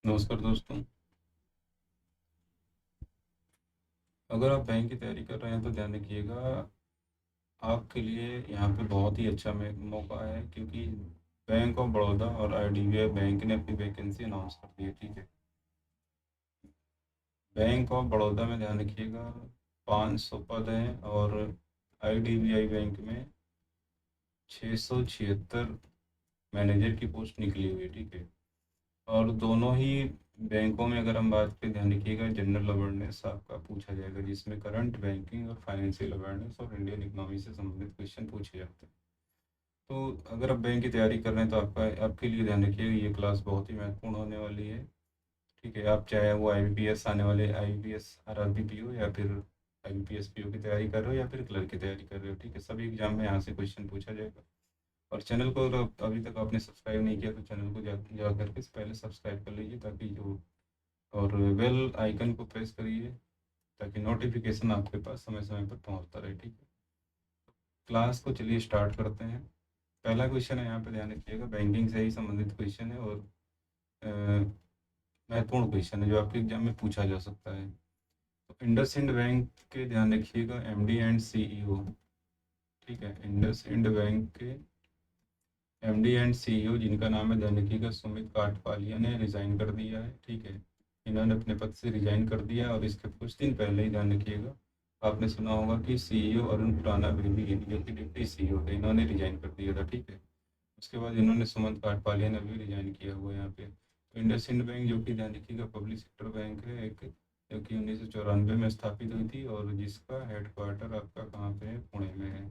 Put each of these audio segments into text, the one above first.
नमस्कार दोस्तों। अगर आप बैंक की तैयारी कर रहे हैं तो ध्यान रखिएगा, आपके लिए यहाँ पे बहुत ही अच्छा मौका है, क्योंकि बैंक ऑफ बड़ौदा और आईडीबीआई बैंक ने अपनी वैकेंसी अनाउंस कर दी है। ठीक है, बैंक ऑफ बड़ौदा में ध्यान रखिएगा 500 पद हैं, और आईडीबीआई बैंक में 676 मैनेजर की पोस्ट निकली हुई है। ठीक है, और दोनों ही बैंकों में अगर हम बात करें, ध्यान रखिएगा जनरल अवेयरनेस आपका पूछा जाएगा, जिसमें करंट बैंकिंग और फाइनेंशियल अवेयरनेस और इंडियन इकोनॉमी से संबंधित क्वेश्चन पूछे जाते हैं। तो अगर आप बैंक की तैयारी कर रहे हैं तो आपके लिए ध्यान रखिएगा, ये क्लास बहुत ही महत्वपूर्ण होने वाली है। ठीक है, आप चाहे वो आईबीपीएस आने वाले आईबीपीएस आरआरबी पीओ, या फिर आईबीपीएस पीओ की तैयारी कर रहे हो, या फिर क्लर्क की तैयारी कर रहे हो, ठीक है, सभी एग्जाम में यहाँ से क्वेश्चन पूछा जाएगा। और चैनल को अगर अभी तक आपने सब्सक्राइब नहीं किया तो चैनल को जा करके पहले सब्सक्राइब कर लीजिए, ताकि जो और बेल आइकन को प्रेस करिए, ताकि नोटिफिकेशन आपके पास समय समय पर पहुंचता रहे। ठीक है, क्लास को चलिए स्टार्ट करते हैं। पहला क्वेश्चन है, यहाँ पे ध्यान रखिएगा, बैंकिंग से ही संबंधित क्वेश्चन है, और महत्वपूर्ण क्वेश्चन है जो आपके एग्जाम में पूछा जा सकता है। तो इंडसइंड बैंक के ध्यान रखिएगा एमडी एंड सीईओ। ठीक है, इंडसइंड बैंक के एमडी एंड सीईओ जिनका नाम है, ध्यान रखिएगा सुमित काठपालिया ने रिजाइन कर दिया है। ठीक है, इन्होंने अपने पद से रिजाइन कर दिया, और इसके कुछ दिन पहले ही ध्यान रखिएगा, आपने सुना होगा कि सीईओ अरुण खुराना भी, जो कि डिप्टी सीईओ थे, इन्होंने रिजाइन कर दिया था। ठीक है, उसके बाद इन्होंने सुमंत काठपालिया ने भी रिजाइन किया हुआ है यहाँ पे। तो इंडसइंड बैंक, जो कि ध्यान रखिएगा पब्लिक सेक्टर बैंक है एक, जो कि 1994 में स्थापित हुई थी, और जिसका हेडक्वार्टर आपका कहाँ पे है, पुणे में है।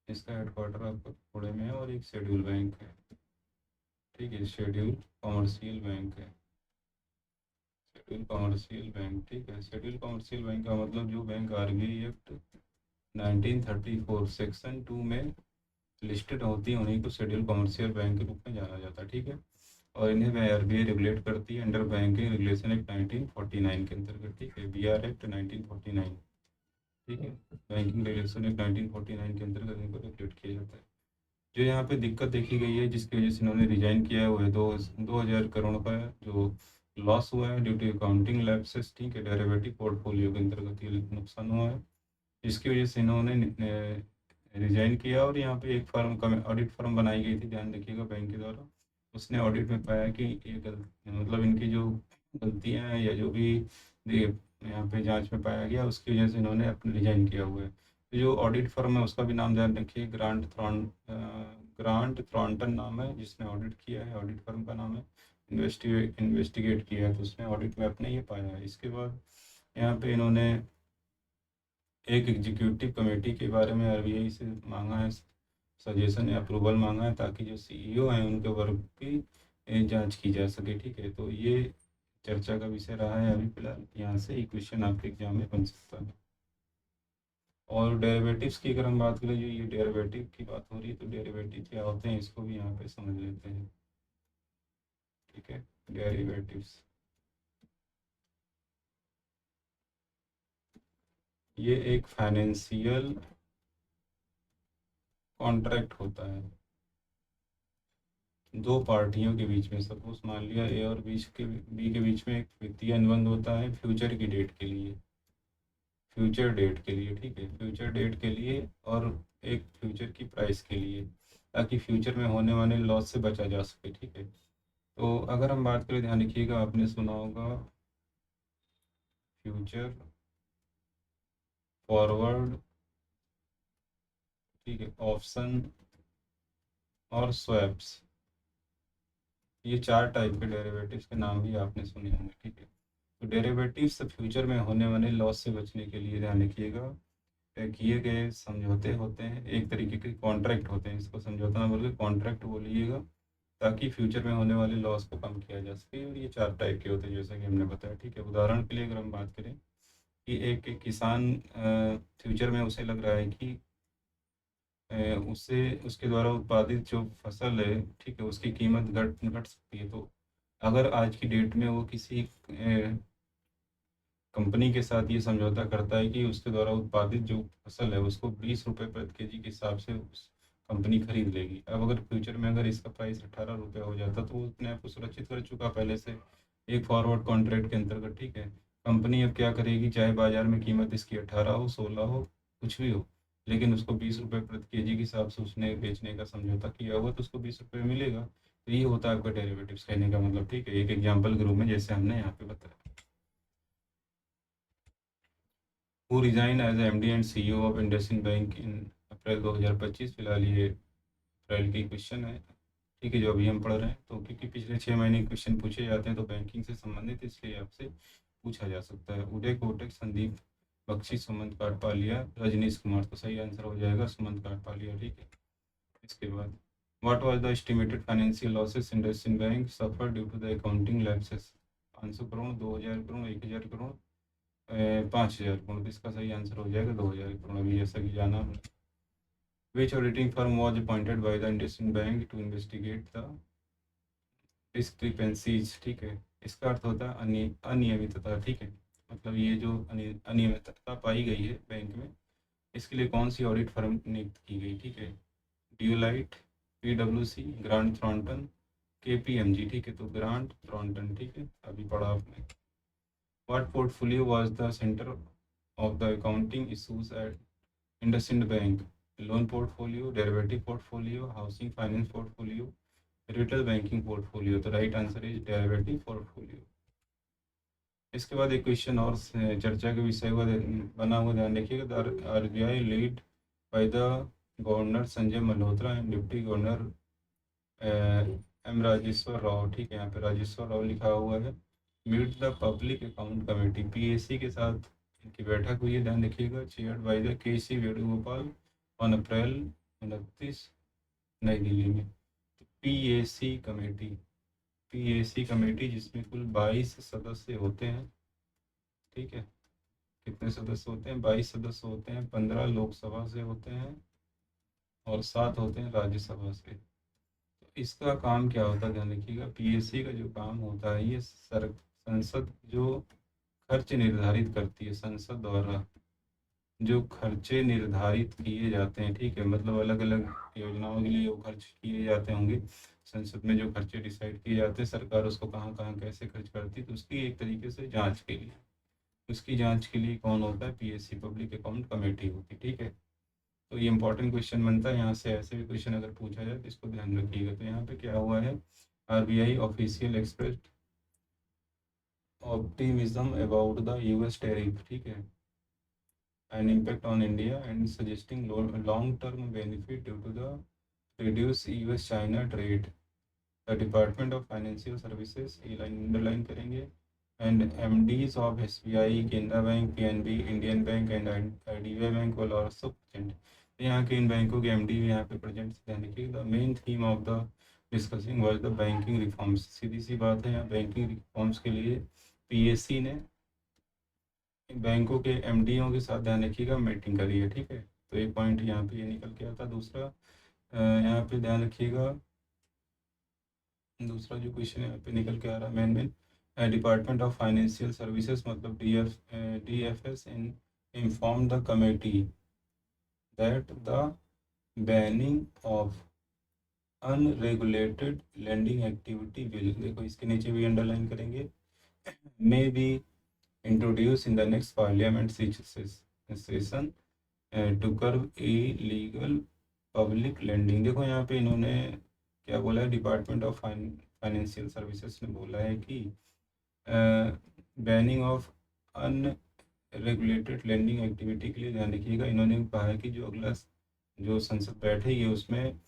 इसका हेडक्वार्टर आपका पुणे में है, और एक शेड्यूल बैंक है। ठीक है, शेड्यूल कॉमर्शियल बैंक है। शेड्यूल कॉमर्शियल बैंक, ठीक है, शेड्यूल कॉमर्शियल बैंक का मतलब जो बैंक आरबीआई एक्ट 1934 सेक्शन 2 में लिस्टेड होती है, उन्हीं को शेड्यूल कॉमर्शियल बैंक के रूप में जाना जाता है। ठीक है, और इन्हें आरबीआई रेगुलेट करती है अंडर बैंकिंग रेगुलेशन एक्ट 1949 के अंतर्गत। ठीक है, बी आर एक्ट 1949। ठीक है, बैंकिंग रेगुलेशन एक्ट 1949 के अंतर्गत इनको रेगुलेट किया जाता है। जो यहाँ पे दिक्कत देखी गई है, जिसकी वजह से इन्होंने रिजाइन किया है, वो है 2000 करोड़ का जो लॉस हुआ है ड्यू टू अकाउंटिंग लैप्सेस। ठीक है, डेरिवेटिव पोर्टफोलियो के अंतर्गत ये नुकसान हुआ है, जिसकी वजह से इन्होंने रिजाइन किया। और यहाँ पे एक फर्म का ऑडिट फर्म बनाई गई थी, ध्यान रखिएगा, बैंक के द्वारा। उसने ऑडिट में पाया कि ये मतलब इनकी जो गलतियाँ हैं, या जो भी यहाँ पे जांच में पाया गया, उसकी वजह से इन्होंने अपने रिजाइन किया हुआ है। तो जो ऑडिट फर्म है उसका भी नाम ध्यान रखिए, ग्रांट थ्रॉन्टन नाम है जिसने ऑडिट किया है, ऑडिट फर्म का नाम है। इन्वेस्टिगेट किया है, तो उसने ऑडिट में अपने ये पाया है। इसके बाद यहाँ पे इन्होंने एक एग्जीक्यूटिव कमेटी के बारे में आरबीआई से मांगा है, सजेशन या अप्रूवल मांगा है, ताकि जो सीईओ हैं उनके वर्क की जांच की जा सके। ठीक है, तो ये चर्चा का विषय रहा है अभी फिलहाल, यहाँ से ही क्वेश्चन आपके एग्जाम में बन सकता है। और डेरिवेटिव्स की अगर हम बात करें, जो ये डेरिवेटिव की बात हो रही है, तो डेरिवेटिव क्या होते हैं इसको भी यहाँ पे समझ लेते हैं। ठीक है, डेरिवेटिव्स ये एक फाइनेंशियल कॉन्ट्रैक्ट होता है दो पार्टियों के बीच में। सपोज मान लिया ए और बी के बीच में एक वित्तीय अनुबंध होता है फ्यूचर की डेट के लिए, फ्यूचर डेट के लिए। ठीक है, फ्यूचर डेट के लिए, और एक फ्यूचर की प्राइस के लिए, ताकि फ्यूचर में होने वाले लॉस से बचा जा सके। ठीक है, तो अगर हम बात करें, ध्यान रखिएगा, आपने सुना होगा फ्यूचर, फॉरवर्ड, ठीक है, ऑप्शन और स्वैप्स, ये चार टाइप के डेरिवेटिव्स के नाम भी आपने सुने होंगे। ठीक है, तो डेरिवेटिव्स फ्यूचर में होने वाले लॉस से बचने के लिए, ध्यान रखिएगा, किए गए समझौते होते हैं, एक तरीके के कॉन्ट्रैक्ट होते हैं, इसको समझौता ना बोल के कॉन्ट्रैक्ट बोलिएगा, ताकि फ्यूचर में होने वाले लॉस को कम किया जा सके। और ये चार टाइप के होते हैं, जैसा कि हमने बताया। ठीक है, उदाहरण के लिए अगर हम बात करें कि एक किसान फ्यूचर में उसे लग रहा है कि उससे उसके द्वारा उत्पादित जो फसल है, ठीक है, उसकी कीमत घट घट सकती है। तो अगर आज की डेट में वो किसी कंपनी के साथ ये समझौता करता है कि उसके द्वारा उत्पादित जो फसल है उसको 20 रुपये प्रति केजी के हिसाब से उस कंपनी खरीद लेगी। अब अगर फ्यूचर में अगर इसका प्राइस 18 रुपये हो जाता, तो वो अपने आप को सुरक्षित कर चुका पहले से, एक फॉरवर्ड कॉन्ट्रैक्ट के अंतर्गत, ठीक है। कंपनी अब क्या करेगी, चाहे बाजार में कीमत इसकी 18 हो, 16 हो, कुछ भी हो, लेकिन उसको 20 रुपये प्रति केजी के हिसाब से उसने बेचने का समझौता किया हुआ, तो उसको 20 रुपये मिलेगा। तो ये होता है आपका डेरिवेटिव्स कहने का मतलब, ठीक है। एक एग्जाम्पल के रूप में जैसे हमने यहाँ पे बताया। Who resign as MD and CEO of IndusInd bank in April 2025। फिलहाल ये अप्रैल की क्वेश्चन है, ठीक है, जो अभी हम पढ़ रहे हैं। तो क्योंकि पिछले 6 महीने क्वेश्चन पूछे जाते हैं तो बैंकिंग से संबंधित, इसलिए आपसे पूछा जा सकता है। उदय कोटक, संदीप बख्शी, सुमंत काटपालिया, रजनीश कुमार। तो सही आंसर हो जाएगा सुमंत काटपालिया, ठीक है। इसके बाद what was the estimated financial losses IndusInd bank suffer due to the accounting lapses. 500 crore, 2000 crore, 1000 crore, 5000 crore. तो इसका सही आंसर हो जाएगा 2000 करोड़। अभी जैसा कि जाना हमने। Which auditing firm was appointed by the IndusInd bank to investigate the discrepancies, ठीक है। इसका अर्थ होता है अनियमितता, ठीक है। मतलब ये जो अनियमितता पाई गई है बैंक में, इसके लिए कौन सी ऑडिट फर्म नियुक्त की गई, ठीक है। ड्यूलाइट, पीडब्ल्यूसी, ग्रांट थ्रॉन्टन, केपीएमजी, ठीक है। तो ग्रांट थ्रॉन्टन, ठीक है, अभी पढ़ा आपने। What portfolio was the centre of the accounting issues at IndusInd bank. Loan portfolio, derivative portfolio, housing finance portfolio, retail banking portfolio. तो right answer is derivative portfolio. इसके बाद एक क्वेश्चन और चर्चा के विषय को बना हुआ, ध्यान रखिएगा। RBI lead by the governor Sanjay Malhotra and deputy governor M Rajeshwar Rao, ठीक है। यहाँ पे राजेश्वर राव लिखा हुआ है। Meet the public account committee, PAC के साथ इनकी बैठक हुई है, ध्यान रखिएगा। चेयर्ड बाय द के सी वेणुगोपाल ऑन अप्रैल 29, नई दिल्ली में। पीएसी कमेटी, पीएसी कमेटी जिसमें कुल 22 सदस्य होते हैं, ठीक है। कितने सदस्य होते हैं, 22 सदस्य होते हैं। 15 लोकसभा से होते हैं और 7 होते हैं राज्यसभा से। तो इसका काम क्या होता है, ध्यान रखिएगा। पीएससी का जो काम होता है, ये संसद जो खर्च निर्धारित करती है, संसद द्वारा जो खर्चे निर्धारित किए जाते हैं, ठीक है। मतलब अलग अलग योजनाओं के लिए वो खर्च किए जाते होंगे। संसद में जो खर्चे डिसाइड किए जाते हैं, सरकार उसको कहाँ कहाँ कैसे खर्च करती है, तो उसकी एक तरीके से जांच के लिए, उसकी जांच के लिए कौन होता है, पीएससी, पब्लिक अकाउंट कमेटी होती है, ठीक है। तो ये इंपॉर्टेंट क्वेश्चन बनता है यहाँ से। ऐसे भी क्वेश्चन अगर पूछा जाए तो इसको ध्यान रखिएगा। तो यहाँ पे क्या हुआ है, RBI official expressed optimism about the US tariff, ठीक है, and impact on India and suggesting long term benefit due to the reduce US China trade. The department of financial services, ये लाइन अंडरलाइन करेंगे, and MDs of SBI, Canara bank, PNB, Indian bank and IDBI bank will also present. यहाँ के इन बैंकों के MD भी यहाँ पे present, ध्यान रखिए। The main theme of the discussing was the banking reforms. सीधी सी बात है, यहाँ बैंकिंग रिफॉर्म्स के लिए पीएससी ने बैंकों के एमडीओ के साथ, ध्यान रखिएगा, मीटिंग करी है, ठीक है। तो एक पॉइंट यहाँ पे ये निकल के आता। दूसरा यहाँ पे ध्यान रखिएगा, दूसरा जो क्वेश्चन यहाँ पे निकल के आ रहा है, main department of financial services मतलब DFS in inform the committee that the banning of unregulated lending activity bill, देखो इसके नीचे भी अंडरलाइन करेंगे, may be introduce in the next parliament session to curb illegal public lending. देखो यहाँ पे इन्होंने क्या बोला है, डिपार्टमेंट ऑफ फाइनेंशियल सर्विसेज ने बोला है कि banning of unregulated lending activity के लिए, ध्यान रखिएगा, इन्होंने कहा है कि जो अगला जो संसद बैठेगी उसमें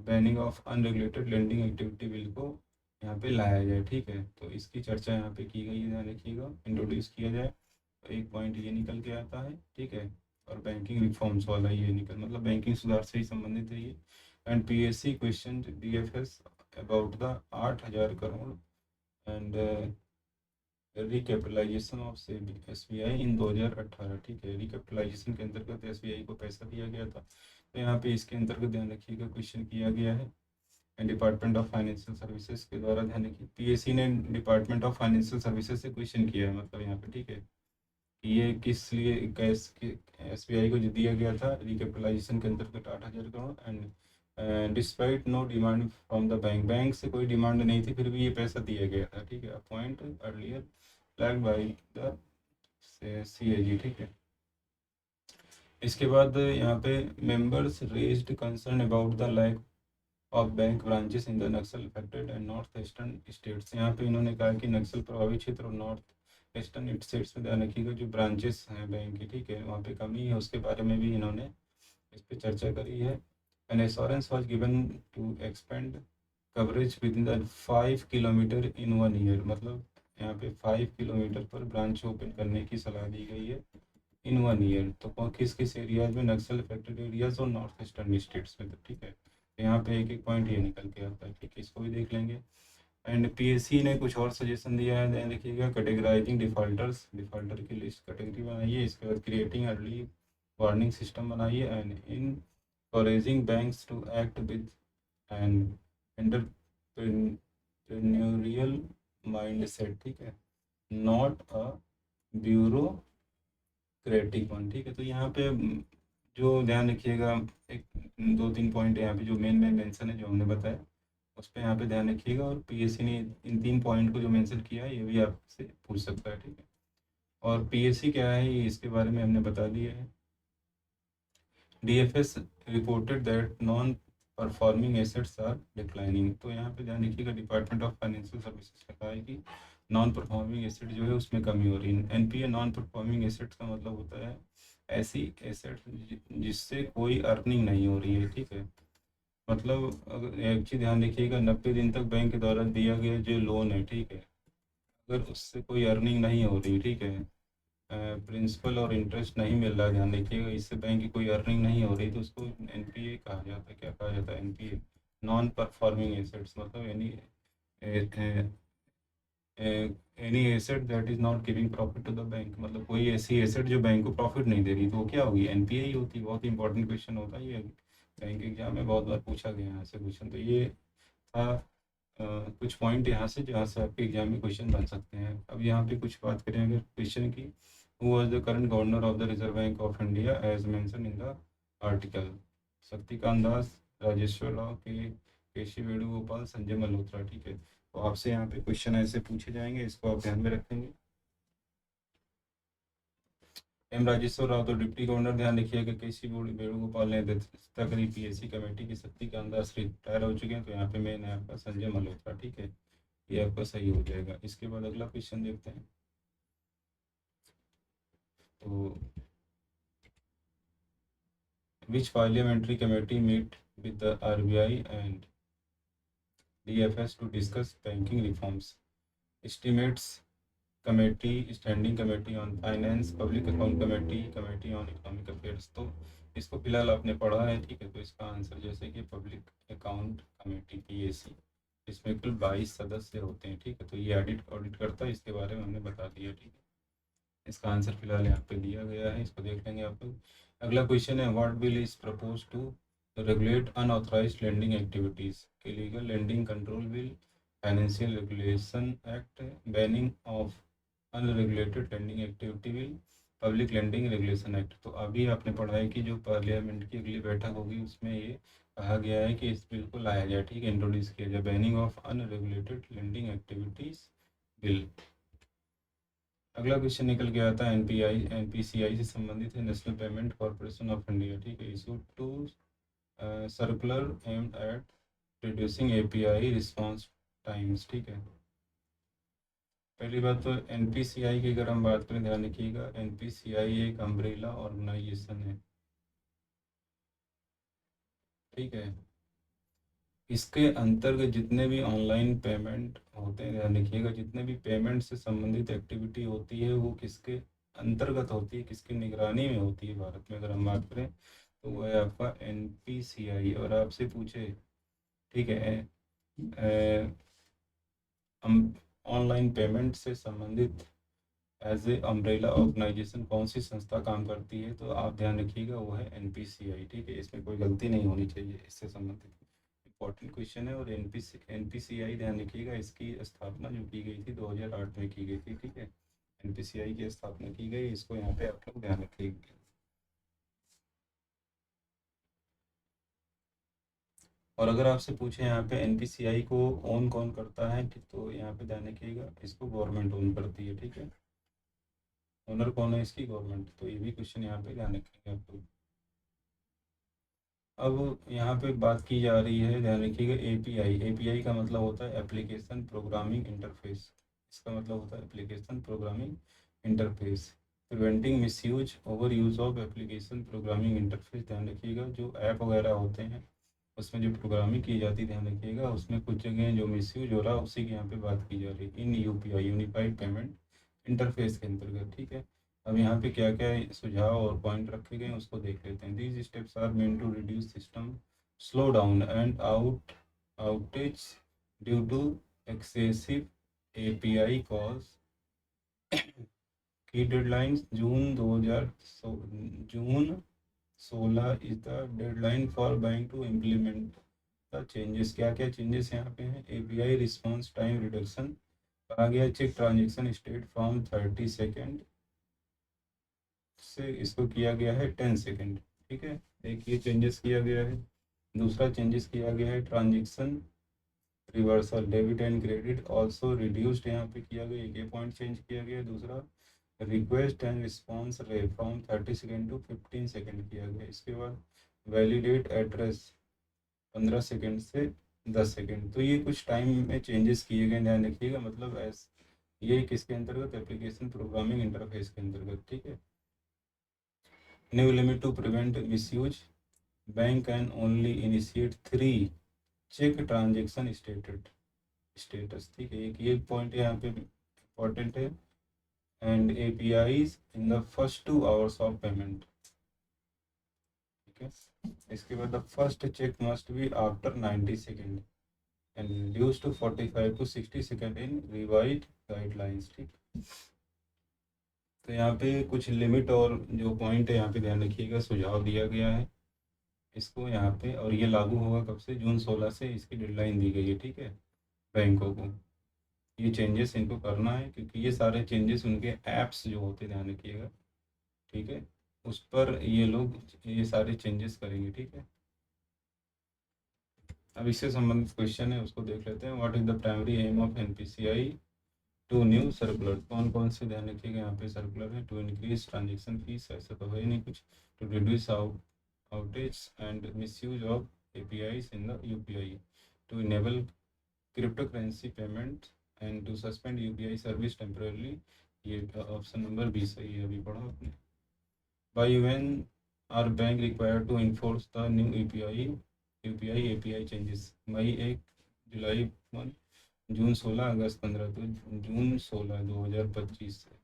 banning of unregulated lending activity bill को यहाँ पे लाया जाए, ठीक है। तो इसकी चर्चा यहाँ पे की गई है, ध्यान रखिएगा, इंट्रोड्यूस किया जाए। तो एक पॉइंट ये निकल के आता है, ठीक है। और बैंकिंग रिफॉर्म्स वाला ये निकल, मतलब बैंकिंग सुधार से ही संबंधित है ये। And PSC question DFS about the 8000 crore and recapitalisation of SBI in 2018, ठीक है। रिकैपिटलाइजेशन के अंतर्गत एसबीआई को पैसा दिया गया था, तो यहाँ पे इसके अंतर्गत ध्यान रखिएगा क्वेश्चन किया गया है। And department of financial services के द्वारा, ध्यान रखिए, पीएससी ने डिपार्टमेंट ऑफ फाइनेंशियल सर्विसेज से क्वेश्चन किया है, मतलब यहाँ पे, ठीक है। ये किस लिए कैश एसबीआई को जो दिया गया था रिकैपिटलाइजेशन के अंतर्गत 8000 crore, and despite no demand from the bank, bank से कोई डिमांड नहीं थी फिर भी ये पैसा दिया गया था, ठीक है। Appoint earlier flag by the CAG, ठीक है। इसके बाद यहाँ पे members raised concern about the lack of bank branches in the Naxal affected and north eastern states. यहाँ पे इन्होंने कहा कि नक्सल प्रभावित क्षेत्र और नॉर्थ ईस्टर्न स्टेट्स में ध्यान रखिएगा जो ब्रांचेस हैं बैंक की, ठीक है, वहाँ पे कमी है, उसके बारे में भी इन्होंने इस पर चर्चा करी है। An assurance was given to expand coverage within the 5 kilometre in 1 year, मतलब यहाँ पे 5 किलोमीटर पर ब्रांच ओपन करने की सलाह दी गई है इन 1 ईयर। तो किस किस एरियाज में, नक्सल अफेक्टेड एरियाज और नॉर्थ ईस्टर्न स्टेट्स में, तो ठीक है। यहाँ पे एक एक पॉइंट ये निकल के आता है, ठीक है, इसको भी देख लेंगे। एंड PSC ने कुछ और सजेशन दिया है, ध्यान रखिएगा। कैटेगराइजिंग डिफॉल्टर्स, डिफॉल्टर की लिस्ट कैटेगरी बनाइए। इसके बाद क्रिएटिंग अर्ली वार्निंग सिस्टम बनाइए and encouraging banks to act with an entrepreneurial mind set, ठीक है, नॉट अ ब्यूरोक्रेटिक वन, ठीक है। तो यहाँ पे जो ध्यान रखिएगा, एक 2-3 पॉइंट यहाँ पे जो मेन मेंशन है जो हमने बताया उस पर यहाँ पे ध्यान रखिएगा। और PSC ने इन 3 पॉइंट को जो मेंशन किया है ये भी आपसे पूछ सकता है, ठीक है। और PSC क्या है ये इसके बारे में हमने बता दिया है। DFS reported that non performing assets are declining. तो यहाँ पे ध्यान रखिएगा, डिपार्टमेंट ऑफ फाइनेंशियल सर्विसेज का है कि नॉन परफॉर्मिंग एसेट जो है उसमें कमी हो रही है। NPA नॉन परफॉर्मिंग एसेट्स का मतलब होता है ऐसी एसेट जिससे कोई अर्निंग नहीं हो रही है, ठीक है। मतलब अगर एक चीज़ ध्यान रखिएगा, 90 दिन तक बैंक के द्वारा दिया गया जो लोन है, ठीक है, अगर उससे कोई अर्निंग नहीं हो रही, ठीक है, प्रिंसिपल और इंटरेस्ट नहीं मिल रहा, ध्यान रखिएगा, इससे बैंक की कोई अर्निंग नहीं हो रही तो उसको NPA कहा जाता है। क्या कहा जाता है? NPA, नॉन परफॉर्मिंग एसेट्स, मतलब any asset that is not giving profit to the bank, मतलब कोई ऐसी एसेट जो बैंक को प्रॉफिट नहीं दे रही तो वो क्या होगी? NPA ही होती है। बहुत इंपॉर्टेंट क्वेश्चन होता है ये, बैंक एग्जाम में बहुत बार पूछा गया है यहाँ से क्वेश्चन। तो ये था कुछ पॉइंट यहाँ से जहाँ से आपके एग्जाम में क्वेश्चन बन सकते हैं। अब यहाँ पे कुछ बात करें अगर क्वेश्चन की, who was the current governor of the Reserve Bank of India as mention in the article? Shaktikanta Das, Rajeshwar Rao, K C Venugopal, Sanjay Malhotra, ठीक है। तो आपसे यहाँ पे क्वेश्चन ऐसे पूछे जाएंगे, इसको आप ध्यान में रखेंगे। राजेश्वर राव तो डिप्टी गवर्नर, ध्यान रखिएगा। केसी वेणुगोपाल ने अध्यक्षता करी PSC कमेटी की। शक्तिकांत दास रिटायर हो चुके हैं, तो यहाँ पे मेन है आपका संजय मल्होत्रा, ठीक है, ये आपका सही हो जाएगा। इसके बाद अगला क्वेश्चन देखते हैं। तो which parliamentary committee meet with the RBI and DFS to discuss banking reforms? Estimates committee, standing committee on finance, public account committee, committee on economic affairs. तो इसको फिलहाल आपने पढ़ा है, ठीक है। तो इसका आंसर जैसे कि पब्लिक अकाउंट कमेटी PAC, इसमें कुल 22 सदस्य होते हैं, ठीक है। तो ये ऑडिट करता है, इसके बारे में हमने बता दिया, ठीक है। इसका आंसर फिलहाल यहाँ पे दिया गया है, इसको देख लेंगे आप लोग। अगला क्वेश्चन है, what bill is propose to regulate unauthorised lending activities? Illegal lending control bill, financial regulation act, banning of unregulated lending activity bill, public lending regulation act. तो अभी आपने पढ़ा है कि जो पार्लियामेंट की अगली बैठक होगी उसमें ये कहा गया है कि इस बिल को लाया जाए, ठीक है, इंट्रोड्यूस किया जाए, banning of unregulated lending activities bill. अगला क्वेश्चन निकल के आता है, NPCI से संबंधित है, national payment corporation of India, ठीक है, issue to circular aimed at reducing API response times, ठीक है। पहली बात तो NPCI की अगर हम बात करें, ध्यान रखिएगा, NPCI एक अम्ब्रेला ऑर्गेनाइजेशन है, ठीक है। इसके अंतर्गत जितने भी ऑनलाइन पेमेंट होते हैं, ध्यान रखिएगा, जितने भी पेमेंट से संबंधित एक्टिविटी होती है वो किसके अंतर्गत होती है, किसकी निगरानी में होती है भारत में अगर हम बात करें, तो वो है आपका NPCI। और आपसे पूछे, ठीक है, हम ऑनलाइन पेमेंट से संबंधित एज ए अम्ब्रेला ऑर्गेनाइजेशन कौन सी संस्था काम करती है, तो आप ध्यान रखिएगा वो है NPCI, ठीक है। इसमें कोई गलती नहीं होनी चाहिए, इससे संबंधित इंपॉर्टेंट क्वेश्चन है। और NPCI ध्यान रखिएगा, इसकी स्थापना जो की गई थी 2008 में की गई थी, ठीक है। NPCI की स्थापना की गई, इसको यहाँ पे आप लोग ध्यान रखिएगा। और अगर आपसे पूछे यहाँ पे एनपीसीआई को ओन कौन करता है, तो यहाँ पे ध्यान रखिएगा, इसको गवर्नमेंट ओन करती है, ठीक है। ओनर कौन है इसकी? गवर्नमेंट। तो ये भी क्वेश्चन यहाँ पे ध्यान रखेंगे आप लोग। अब यहाँ पे बात की जा रही है, ध्यान रखिएगा, एपीआई। एपीआई का मतलब होता है एप्लीकेशन प्रोग्रामिंग इंटरफेस। इसका मतलब होता है application programming interface. Preventing misuse over use of application programming interface. ध्यान रखिएगा, जो ऐप वगैरह होते हैं उसमें जो प्रोग्रामिंग की जाती है, ध्यान रखिएगा, उसमें कुछ जगह जो मिसयूज हो रहा है उसी की यहाँ पे बात की जा रही है, इन यूपीआई, यूनिफाइड पेमेंट इंटरफेस के अंतर्गत, ठीक है। अब यहाँ पे क्या क्या सुझाव और पॉइंट रखे गए हैं उसको देख लेते हैं। These steps are main to reduce system slow down and outage due to excessive API calls key deadlines June 16 is the deadline for bank to implement the changes. क्या क्या चेंजेस यहाँ पे हैं? एपीआई रिस्पॉन्स टाइम रिडक्शन कहा गया, check transaction state from 30 second से इसको किया गया है 10 सेकेंड, ठीक है। एक ये चेंजेस किया गया है। दूसरा चेंजेस किया गया है transaction reversal, debit and credit also reduced, यहाँ पे किया गया, एक ये पॉइंट चेंज किया गया। दूसरा रिक्वेस्ट एंड रिस्पॉन्स रे फ्रॉम 30 सेकेंड टू 15 सेकेंड किया गया। इसके बाद वैलिडेट एड्रेस 15 सेकेंड से 10 सेकेंड। तो ये कुछ टाइम में चेंजेस किए गए, ध्यान रखिएगा, मतलब ये किसके अंतर्गत? एप्लीकेशन प्रोग्रामिंग इंटरफेस के अंतर्गत, ठीक है। New limit to prevent misuse, bank can only initiate 3 check transaction status, ठीक है। एक ये पॉइंट यहाँ पे इम्पोर्टेंट है, and APIs in the first 2 hours of payment, ठीक है। इसके बाद the first check must be after 90 second and reduce to 45 to 60 second in revise guidelines, ठीक। तो यहाँ पे कुछ लिमिट और जो पॉइंट है यहाँ पे ध्यान रखिएगा, सुझाव दिया गया है इसको यहाँ पे, और ये लागू होगा कब से? जून 16 से इसकी डेडलाइन दी गई है, ठीक है, बैंकों को ये चेंजेस इनको करना है, क्योंकि ये सारे चेंजेस उनके ऐप्स जो होते हैं, ध्यान रखिएगा, ठीक है, उस पर ये लोग ये सारे चेंजेस करेंगे, ठीक है। अब इससे संबंधित क्वेश्चन है उसको देख लेते हैं। What is the primary aim of NPCI to new circular? कौन कौन से ध्यान रखिएगा यहाँ पे सर्कुलर है? टू इंक्रीज ट्रांजेक्शन फीस, ऐसा तो है नहीं कुछ। To reduce outage and misuse of APIs in the UPI, to enable cryptocurrency payment and to suspend UPI service temporarily। ये ऑप्शन नंबर 20 सही है, अभी पढ़ा आपने। By when are bank required to enforce the new UPI API changes? मई 1, जुलाई 1, जून 16, अगस्त 15। तो जून 16 2025 से।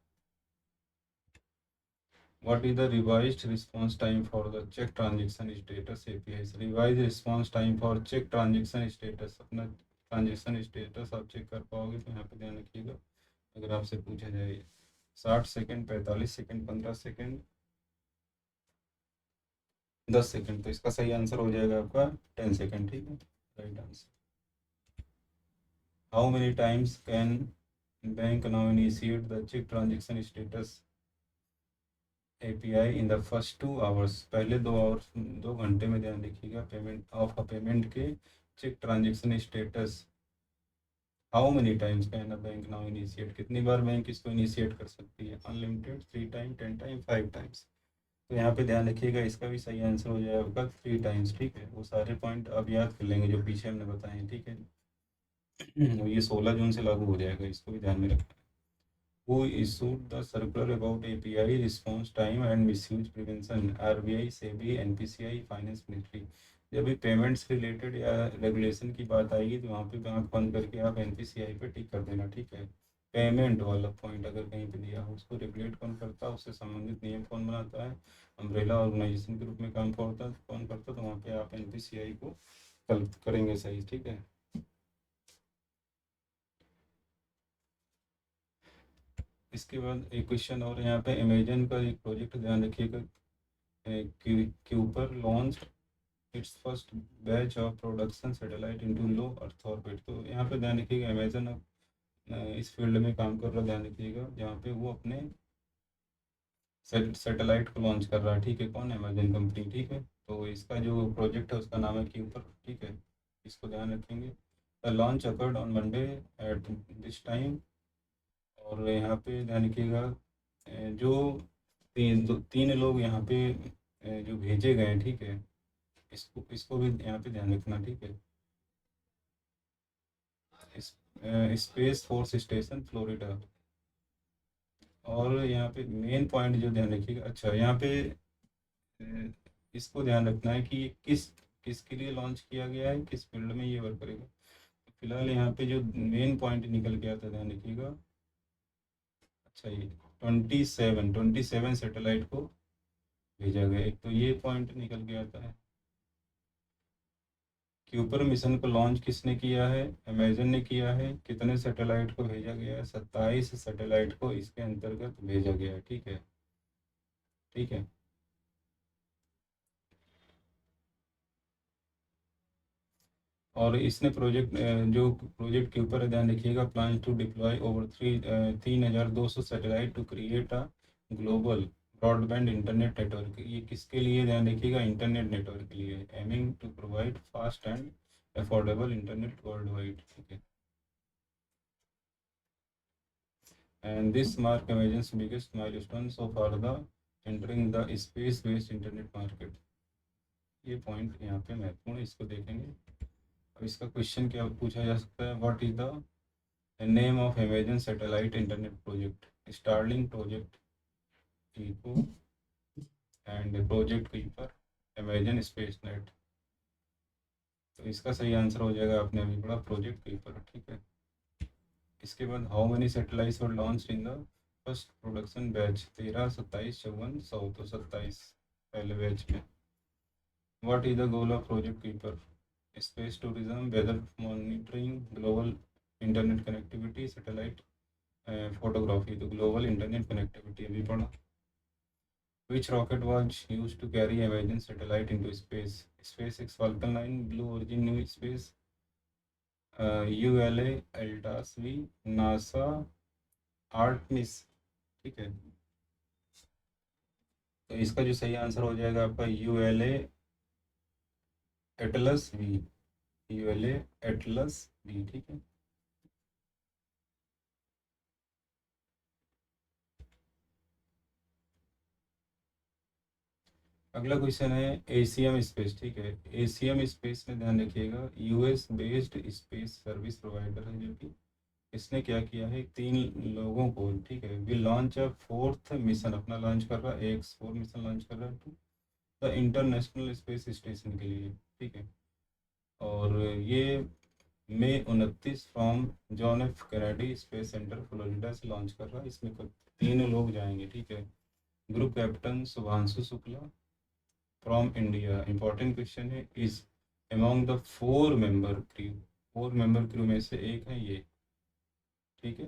What is the revised response time for the check transaction status APIs? Revised response time for check transaction status, अपना transaction status आप check कर पाओगे तो यहाँ पे ध्यान रखिएगा, अगर आपसे पूछा जाए 60 सेकेंड, 45 सेकेंड, 15 सेकेंड, 10 सेकेंड। तो इसका सही आंसर हो जाएगा आपका 10 सेकेंड, ठीक है, right answer. How many times can bank now initiate the check transaction status API in the first 2 hours? पहले 2 आवर्स, 2 घंटे में, ध्यान रखिएगा, पेमेंट के check transaction status. How many times can a bank now initiate? कितनी बार bank इसको initiate कर सकती है? Unlimited, 3 time, 10 time, 5 times. तो यहाँ पे ध्यान रखिएगा, इसका भी सही आंसर हो जाएगा 3 टाइम्स, ठीक है। वो सारे पॉइंट अब याद कर लेंगे जो पीछे हमने बताए हैं, ठीक है। ये 16 जून से लागू हो जाएगा, इसको भी ध्यान में रखना। Who issued the circular about API response time and misuse prevention? RBI, SEBI, NPCI, finance ministry. जब भी पेमेंट से रिलेटेड या रेगुलेशन की बात आएगी तो वहाँ पे आँख बंद करके आप NPCI पे टिक कर देना, ठीक है। पेमेंट वाला पॉइंट अगर कहीं पे दिया हो, उसको रेगुलेट कौन करता है, उससे संबंधित नियम कौन बनाता है, अम्ब्रेला ऑर्गेनाइजेशन के रूप में काम कौन करता, तो वहाँ पे आप NPCI को कल करेंगे सही, ठीक है। इसके बाद एक क्वेश्चन और यहाँ पे, अमेजन का एक प्रोजेक्ट ध्यान रखिएगा के ऊपर launch its first batch of production satellite into low earth orbit. तो यहाँ पे ध्यान रखिएगा, अमेजन इस फील्ड में काम कर रहा है, ध्यान रखिएगा, जहाँ पे वो अपने सैटेलाइट को लॉन्च कर रहा है, ठीक है। कौन? अमेजन कंपनी, ठीक है। तो इसका जो प्रोजेक्ट है उसका नाम है के ऊपर, ठीक है। इसको ध्यान रखेंगे। The launch occurred on Monday at this time. और यहाँ पे ध्यान रखिएगा जो तीन लोग यहाँ पे जो भेजे गए हैं, ठीक है, इसको इसको भी यहाँ पे ध्यान रखना, ठीक है। Space force station Florida. और यहाँ पे मेन पॉइंट जो ध्यान रखिएगा, अच्छा यहाँ पे अ, इसको ध्यान रखना है कि ये किसके लिए लॉन्च किया गया है, किस फील्ड में ये वर्क करेगा। तो फिलहाल यहाँ पे जो मेन पॉइंट निकल के आता है, ध्यान रखिएगा। अच्छा, ये 27 सैटेलाइट को भेजा गया, एक तो ये पॉइंट निकल के आता है। क्यूपर मिशन को लॉन्च किसने किया है, अमेजन ने किया है। कितने सैटेलाइट को भेजा गया है, 27 सैटेलाइट को इसके अंतर्गत भेजा गया है, ठीक है। ठीक है। और इसने जो प्रोजेक्ट के ऊपर है, ध्यान रखिएगा, plan to deploy over 3200 satellite to create a global broadband internet network. ये किसके लिए, ध्यान रखिएगा, इंटरनेट नेटवर्क के लिए, aiming to provide fast and affordable internet world wide, ठीक है। And this mark Amazon's biggest milestone so for the entering the space based internet market. ये पॉइंट यहाँ पे महत्वपूर्ण है, इसको देखेंगे। अब इसका क्वेश्चन क्या पूछा जा सकता है, what is the name of Amazon satellite internet project, Starlink project eco and project keeper Amazon space net. तो इसका सही आंसर हो जाएगा, आपने अभी पढ़ा, प्रोजेक्ट कीपर, ठीक है। इसके बाद how many satellites were launch in the first production batch, 13, 27, 54, 100, तो 27 पहले बैच में। What is the goal of project Kuiper, space tourism, weather monitoring, global internet connectivity, satellite photography. तो ग्लोबल इंटरनेट कनेक्टिविटी अभी पढ़ा। Which rocket was use to carry Amazon satellite into space, SpaceX Falcon 9, Blue Origin New Space, ULA एल्टास V, NASA Artemis, ठीक है। तो इसका जो सही आंसर हो जाएगा आपका ULA Atlas V, ULA Atlas V, ठीक है। अगला क्वेश्चन है एशियम स्पेस, ठीक है। एशियम स्पेस में ध्यान रखिएगा, US based space service provider है, जो कि इसने क्या किया है, 3 लोगों को, ठीक है, भी लॉन्च अ 4th मिशन अपना लॉन्च कर रहा है, AX4 मिशन लॉन्च कर रहा है to the international space station के लिए, ठीक है। और ये मई 29 from John F Kennedy Space Centre Florida से लॉन्च कर रहा है। इसमें 3 लोग जाएंगे, ठीक है। Group captain Shubhanshu Shukla from India. Important question है, is among the 4 member crew में से एक है ये, ठीक है।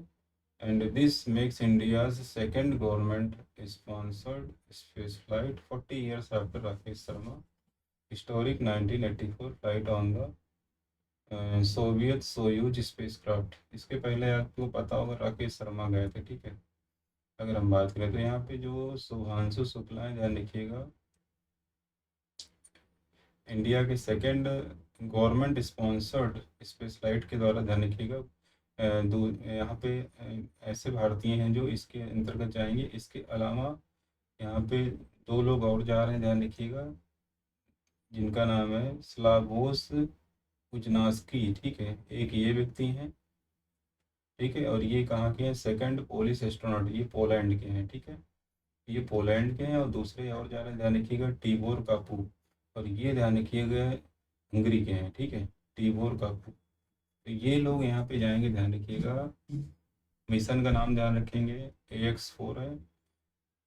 And this makes India's second government sponsored space flight 40 years after Rakesh Sharma historic 1984 flight on the Soviet Soyuz space craft. इसके पहले आपको पता होगा राकेश शर्मा गए थे, ठीक है। अगर हम बात करें तो यहाँ पे जो शुभांशु शुक्ला है, ध्यान रखिएगा, इंडिया के second government sponsored space flight के द्वारा, ध्यान रखिएगा, यहाँ पे ऐसे भारतीय हैं जो इसके अंतर्गत जाएंगे। इसके अलावा यहाँ पे 2 लोग और जा रहे हैं, ध्यान रखिएगा, जिनका नाम है स्लावोस उजनास्की, ठीक है। एक ये व्यक्ति हैं, ठीक है, और ये कहाँ के हैं, सेकंड पोलिश एस्ट्रोनॉट, ये पोलैंड के हैं, ठीक है। ये पोलैंड के हैं, और दूसरे और जा रहे हैं, ध्यान रखिएगा, टीबोर कापू, और ये ध्यान रखिएगा हंगरी के हैं, ठीक है, टीबोर कापू। तो ये लोग यहाँ पे जाएंगे, ध्यान रखिएगा। मिशन का नाम ध्यान रखेंगे, AX4 है,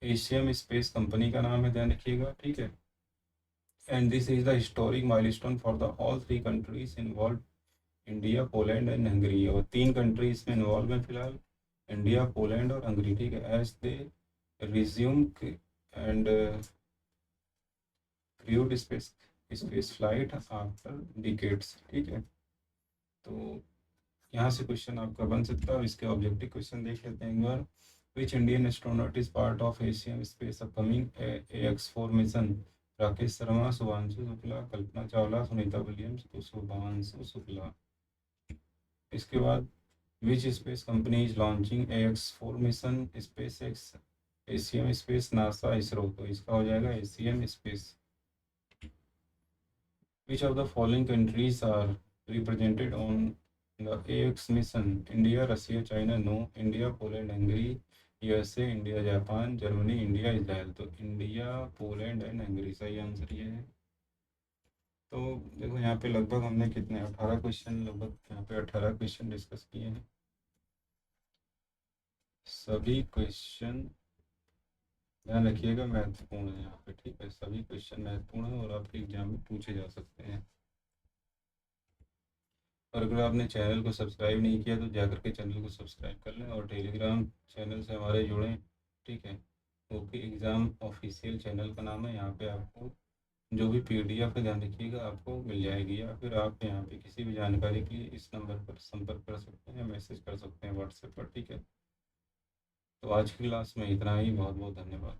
एशियम स्पेस कंपनी का नाम है, ध्यान रखिएगा, ठीक है। And this is the historic milestone for the all 3 countries involve, India, Poland and Hungary. और 3 कंट्री इसमें इन्वॉल्व है फिलहाल, इंडिया, पोलैंड और हंगरी, ठीक है। As they resume and crewed space flight after decades, ठीक है। तो यहाँ से क्वेश्चन आपका बन सकता है। इसके ऑब्जेक्टिव क्वेश्चन देख लेते हैं एक बार। Which Indian astronaut is part of Asian space upcoming AX4 mission Rakesh Sharma, Shubhanshu Shukla, Kalpana Chawla, Sunita Williams, तो शुभांशु शुक्ला। इसके बाद which space company is launching AX4 mission, SpaceX, ACM space, NASA, ISRO, तो इसका हो जाएगा ACM space. Which of the following countries are represented on the AX mission? India, Russia, China, no. India, Poland, Hungary, USA, India, Japan, Germany, India, Israel, तो India, Poland and Hungary सही answer ये है। तो देखो यहाँ पे लगभग हमने कितने 18 क्वेश्चन, लगभग यहाँ पे 18 क्वेश्चन डिस्कस किए हैं। सभी क्वेश्चन ध्यान रखिएगा महत्वपूर्ण है यहाँ पे, ठीक है। सभी क्वेश्चन महत्वपूर्ण है और आपके एग्जाम में पूछे जा सकते हैं। और अगर आपने चैनल को सब्सक्राइब नहीं किया तो जाकर के चैनल को सब्सक्राइब कर लें और टेलीग्राम चैनल से हमारे जुड़ें, ठीक है। ओके एग्ज़ाम ऑफिशियल चैनल का नाम है। यहाँ पे आपको जो भी PDF है ध्यान रखिएगा आपको मिल जाएगी, या फिर आप यहाँ पे किसी भी जानकारी के लिए इस नंबर पर संपर्क कर सकते हैं, मैसेज कर सकते हैं व्हाट्सएप पर, ठीक है। तो आज की क्लास में इतना ही, बहुत बहुत धन्यवाद।